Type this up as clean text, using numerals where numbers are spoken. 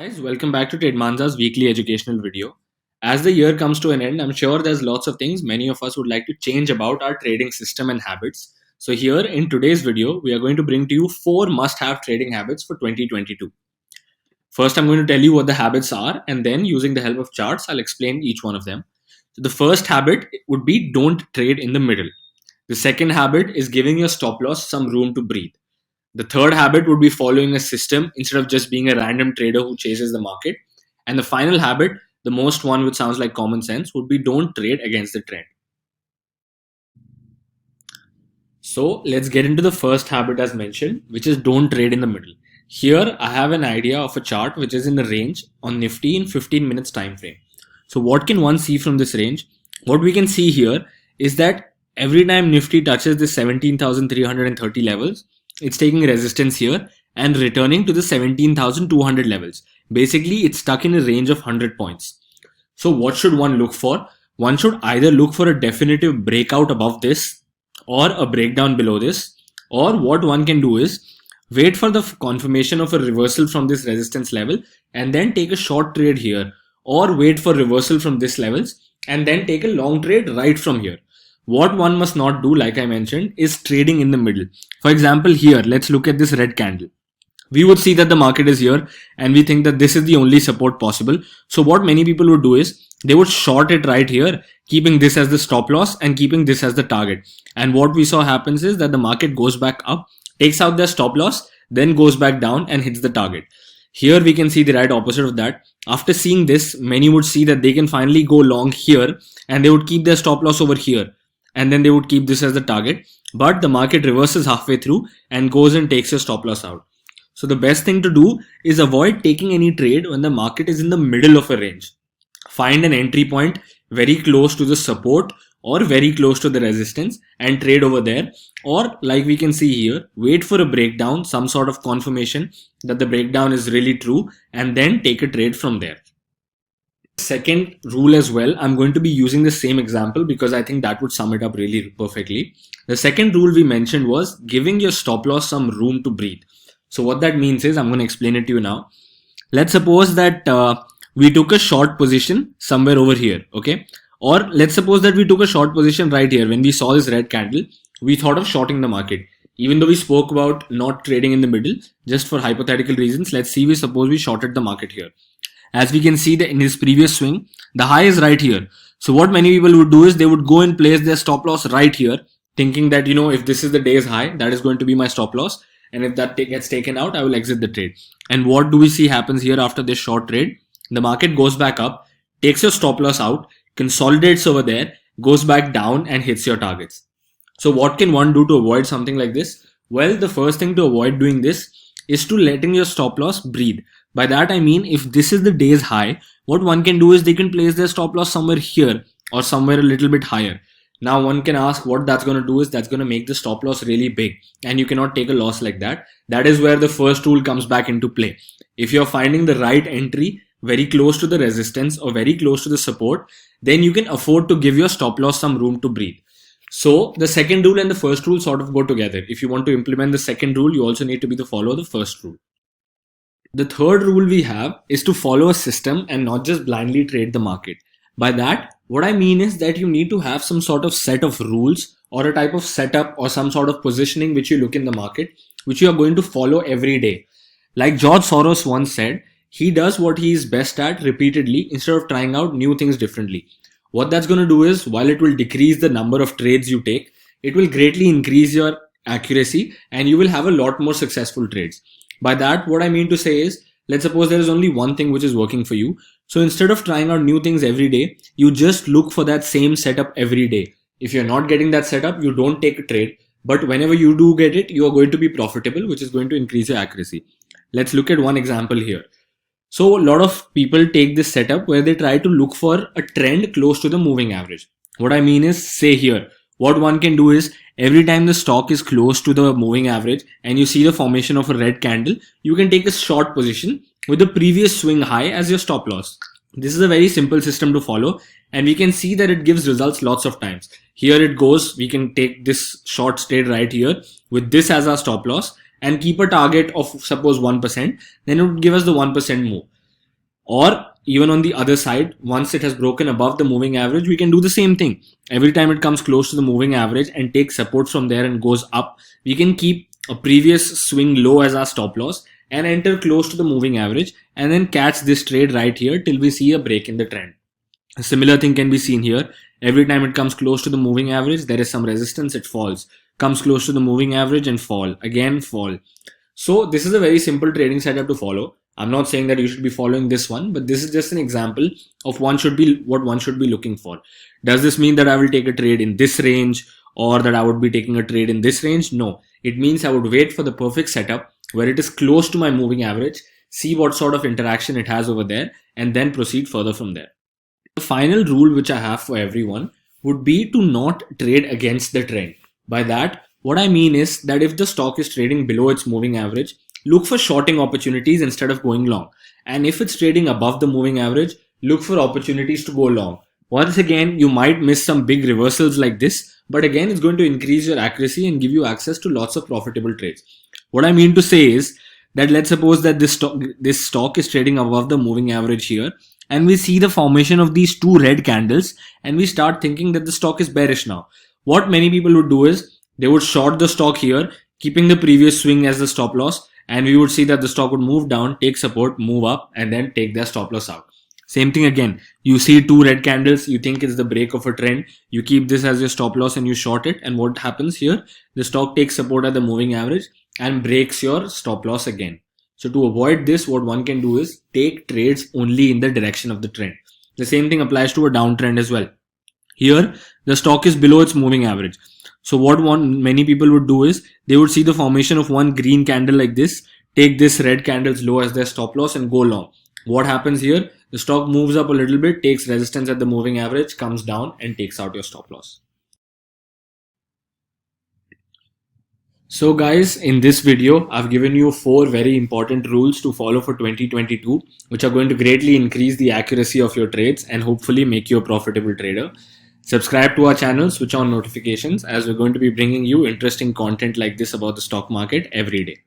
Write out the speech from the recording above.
Guys, welcome back to Tedmanza's weekly educational video. As the year comes to an end, I'm sure there's lots of things many of us would like to change about our trading system and habits. So here in today's video, we are going to bring to you 4 must-have trading habits for 2022. First, I'm going to tell you what the habits are, and then using the help of charts, I'll explain each one of them. So the first habit would be don't trade in the middle. The second habit is giving your stop loss some room to breathe. The third habit would be following a system instead of just being a random trader who chases the market. And the final habit, the most one which sounds like common sense, would be don't trade against the trend. So let's get into the first habit as mentioned, which is don't trade in the middle. Here I have an idea of a chart which is in the range on Nifty in 15 minutes time frame. So what can one see from this range? What we can see here is that every time Nifty touches the 17,330 levels, it's taking resistance here and returning to the 17,200 levels. Basically, it's stuck in a range of 100 points. So what should one look for? One should either look for a definitive breakout above this or a breakdown below this, or what one can do is wait for the confirmation of a reversal from this resistance level and then take a short trade here, or wait for reversal from this levels and then take a long trade right from here. What one must not do, like I mentioned, is trading in the middle. For example, here, let's look at this red candle. We would see that the market is here and we think that this is the only support possible. So what many people would do is they would short it right here, keeping this as the stop loss and keeping this as the target. And what we saw happens is that the market goes back up, takes out their stop loss, then goes back down and hits the target. Here we can see the right opposite of that. After seeing this, many would see that they can finally go long here and they would keep their stop loss over here. And then they would keep this as the target, but the market reverses halfway through and goes and takes your stop loss out. So the best thing to do is avoid taking any trade when the market is in the middle of a range. Find an entry point very close to the support or very close to the resistance and trade over there, or like we can see here, wait for a breakdown, some sort of confirmation that the breakdown is really true, and then take a trade from there. Second rule as well, I'm going to be using the same example because I think that would sum it up really perfectly. The second rule we mentioned was giving your stop loss some room to breathe. So what that means is, I'm going to explain it to you now. Let's suppose that we took a short position somewhere over here, okay? Or let's suppose that we took a short position right here. When we saw this red candle, we thought of shorting the market. Even though we spoke about not trading in the middle, just for hypothetical reasons, let's see, suppose we shorted the market here. As we can see that in his previous swing, the high is right here. So what many people would do is they would go and place their stop loss right here, thinking that, if this is the day's high, that is going to be my stop loss. And if that gets taken out, I will exit the trade. And what do we see happens here after this short trade? The market goes back up, takes your stop loss out, consolidates over there, goes back down and hits your targets. So what can one do to avoid something like this? Well, the first thing to avoid doing this is to letting your stop loss breathe. By that I mean, if this is the day's high, what one can do is they can place their stop loss somewhere here or somewhere a little bit higher. Now one can ask what that's going to do is that's going to make the stop loss really big and you cannot take a loss like that. That is where the first rule comes back into play. If you're finding the right entry very close to the resistance or very close to the support, then you can afford to give your stop loss some room to breathe. So the second rule and the first rule sort of go together. If you want to implement the second rule, you also need to follow the first rule. The third rule we have is to follow a system and not just blindly trade the market. By that, what I mean is that you need to have some sort of set of rules or a type of setup or some sort of positioning which you look in the market, which you are going to follow every day. Like George Soros once said, he does what he is best at repeatedly instead of trying out new things differently. What that's going to do is, while it will decrease the number of trades you take, it will greatly increase your accuracy and you will have a lot more successful trades. By that, what I mean to say is, let's suppose there is only one thing which is working for you. So instead of trying out new things every day, you just look for that same setup every day. If you're not getting that setup, you don't take a trade. But whenever you do get it, you are going to be profitable, which is going to increase your accuracy. Let's look at one example here. So a lot of people take this setup where they try to look for a trend close to the moving average. What I mean is, say here, what one can do is every time the stock is close to the moving average and you see the formation of a red candle, you can take a short position with the previous swing high as your stop loss. This is a very simple system to follow and we can see that it gives results lots of times. Here it goes, we can take this short trade right here with this as our stop loss and keep a target of suppose 1%, then it would give us the 1% move. Or even on the other side, once it has broken above the moving average, we can do the same thing. Every time it comes close to the moving average and takes support from there and goes up, we can keep a previous swing low as our stop loss and enter close to the moving average and then catch this trade right here till we see a break in the trend. A similar thing can be seen here. Every time it comes close to the moving average, there is some resistance, it falls. Comes close to the moving average and fall. Again, fall. So this is a very simple trading setup to follow. I'm not saying that you should be following this one, but this is just an example of what one should be looking for. Does this mean that I will take a trade in this range or that I would be taking a trade in this range? No. It means I would wait for the perfect setup where it is close to my moving average, see what sort of interaction it has over there, and then proceed further from there. The final rule which I have for everyone would be to not trade against the trend. By that, what I mean is that if the stock is trading below its moving average, look for shorting opportunities instead of going long. And if it's trading above the moving average, look for opportunities to go long. Once again, you might miss some big reversals like this, but again, it's going to increase your accuracy and give you access to lots of profitable trades. What I mean to say is that let's suppose that this stock is trading above the moving average here, and we see the formation of these two red candles, and we start thinking that the stock is bearish now. What many people would do is they would short the stock here, keeping the previous swing as the stop loss, and we would see that the stock would move down, take support, move up, and then take their stop loss out. Same thing again. You see two red candles, you think it's the break of a trend, you keep this as your stop loss and you short it, and what happens here? The stock takes support at the moving average and breaks your stop loss again. So to avoid this, what one can do is take trades only in the direction of the trend. The same thing applies to a downtrend as well. Here, the stock is below its moving average. So what many people would do is they would see the formation of one green candle like this, take this red candle's low as their stop loss and go long. What happens here? The stock moves up a little bit, takes resistance at the moving average, comes down and takes out your stop loss. So guys, in this video, I've given you 4 very important rules to follow for 2022, which are going to greatly increase the accuracy of your trades and hopefully make you a profitable trader. Subscribe to our channel, switch on notifications, as we're going to be bringing you interesting content like this about the stock market every day.